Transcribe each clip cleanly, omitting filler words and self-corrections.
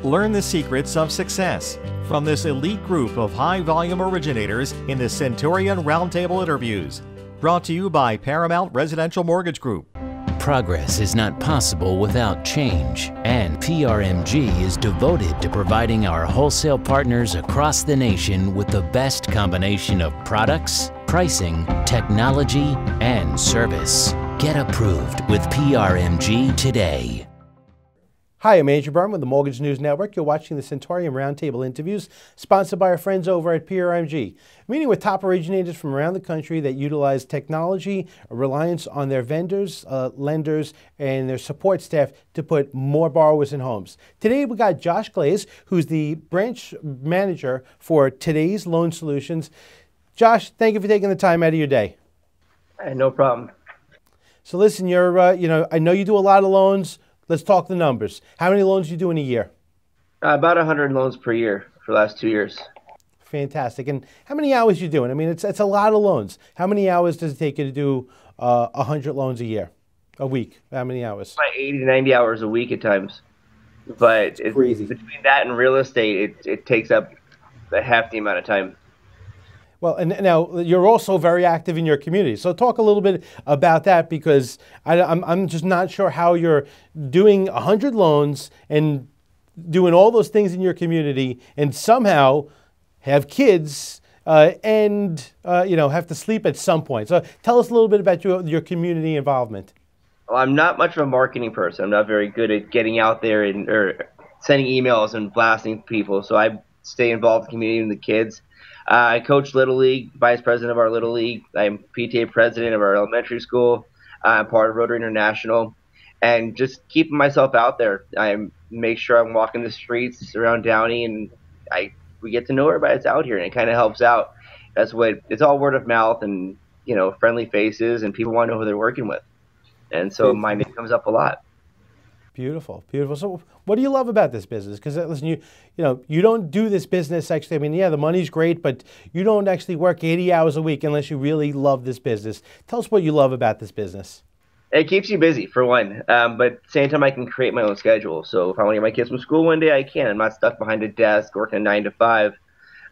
Learn the secrets of success from this elite group of high-volume originators in the Centurion Roundtable interviews. Brought to you by Paramount Residential Mortgage Group. Progress is not possible without change, and PRMG is devoted to providing our wholesale partners across the nation with the best combination of products, pricing, technology, and service. Get approved with PRMG today. Hi, I'm Andrew Berman with the Mortgage News Network. You're watching the Centurion Roundtable interviews, sponsored by our friends over at PRMG. Meeting with top originators from around the country that utilize technology, a reliance on their vendors, lenders, and their support staff to put more borrowers in homes. Today we got Josh Glaze, who's the branch manager for Today's Loan Solutions. Josh, thank you for taking the time out of your day. No problem. So listen, you're, I know you do a lot of loans. Let's talk the numbers. How many loans do you do in a year? About 100 loans per year for the last 2 years. Fantastic. And how many hours you doing? I mean, it's a lot of loans. How many hours does it take you to do 100 loans a week? How many hours? About 80 to 90 hours a week at times. But it's crazy. Between that and real estate, it takes up half the amount of time. Well, and now you're also very active in your community. So talk a little bit about that, because I'm just not sure how you're doing 100 loans and doing all those things in your community and somehow have kids and have to sleep at some point. So tell us a little bit about your community involvement. Well, I'm not much of a marketing person. I'm not very good at getting out there or sending emails and blasting people. So I stay involved in the community and the kids. I coach Little League, vice president of our Little League. I'm PTA president of our elementary school. I'm part of Rotary International. And just keeping myself out there. I make sure I'm walking the streets around Downey, and we get to know everybody that's out here, and it kind of helps out. It's all word of mouth and, friendly faces, and people want to know who they're working with. And so my name comes up a lot. Beautiful, beautiful. So what do you love about this business? Because listen, you don't do this business actually. I mean, yeah, the money's great, but you don't actually work 80 hours a week unless you really love this business. Tell us what you love about this business. It keeps you busy, for one, but at the same time, I can create my own schedule. So if I want to get my kids from school one day, I can. I'm not stuck behind a desk working 9 to 5.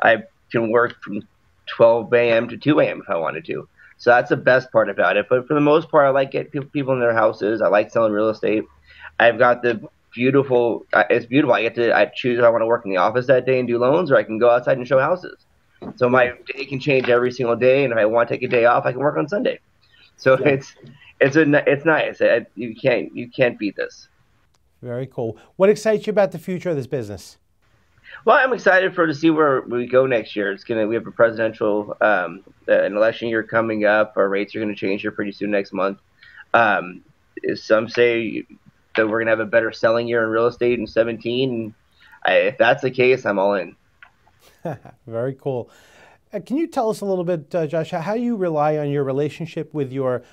I can work from 12 a.m. to 2 a.m. if I wanted to. So that's the best part about it. But for the most part, I like getting people in their houses. I like selling real estate. I've got the beautiful, it's beautiful. I choose if I want to work in the office that day and do loans, or I can go outside and show houses. So my day can change every single day, and if I want to take a day off, I can work on Sunday. So yeah. It's nice. You can't beat this. Very cool. What excites you about the future of this business? Well, I'm excited to see where we go next year. We have a presidential, an election year coming up. Our rates are going to change here pretty soon next month. Some say that we're going to have a better selling year in real estate in 2017. If that's the case, I'm all in. Very cool. Can you tell us a little bit, Josh, how you rely on your relationship with your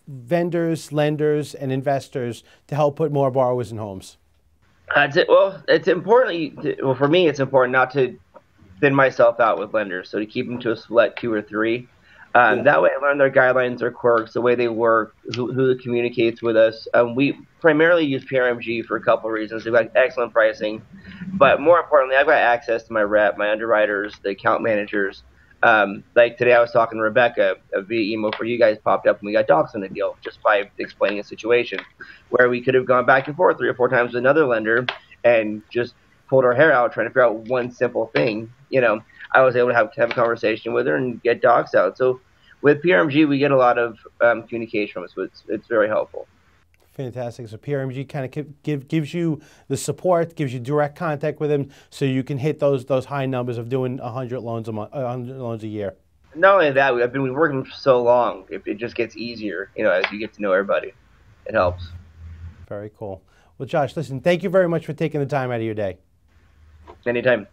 vendors, lenders, and investors to help put more borrowers in homes? It's important. Well, for me, it's important not to thin myself out with lenders, so to keep them to a select 2 or 3. That way I learn their guidelines, their quirks, the way they work, who communicates with us. We primarily use PRMG for a couple of reasons. They've got excellent pricing, but more importantly, I've got access to my rep, my underwriters, the account managers. Like today I was talking to Rebecca via email for you guys popped up, and we got docs on the deal just by explaining a situation where we could have gone back and forth 3 or 4 times with another lender and just pulled our hair out trying to figure out one simple thing. I was able to have a conversation with her and get docs out. So with PRMG, we get a lot of communication from us, so it's very helpful. Fantastic. So PRMG kind of gives you the support, gives you direct contact with them, so you can hit those high numbers of doing 100 loans a month, 100 loans a year. Not only that, we've been working for so long. It just gets easier, as you get to know everybody. It helps. Very cool. Well, Josh, listen, thank you very much for taking the time out of your day. Anytime.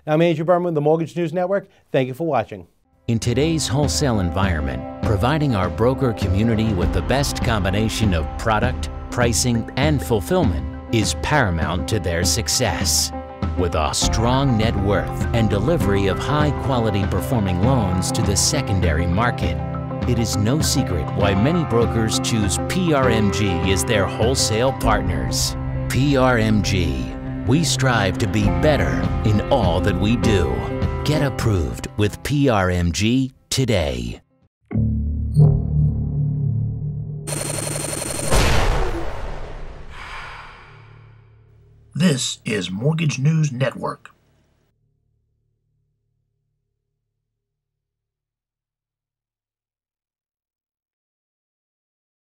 I'm Andrew Berman, the Mortgage News Network. Thank you for watching. In today's wholesale environment, providing our broker community with the best combination of product, pricing, and fulfillment is paramount to their success. With a strong net worth and delivery of high-quality performing loans to the secondary market, it is no secret why many brokers choose PRMG as their wholesale partners. PRMG, We strive to be better in all that we do. Get approved with PRMG today. This is Mortgage News Network.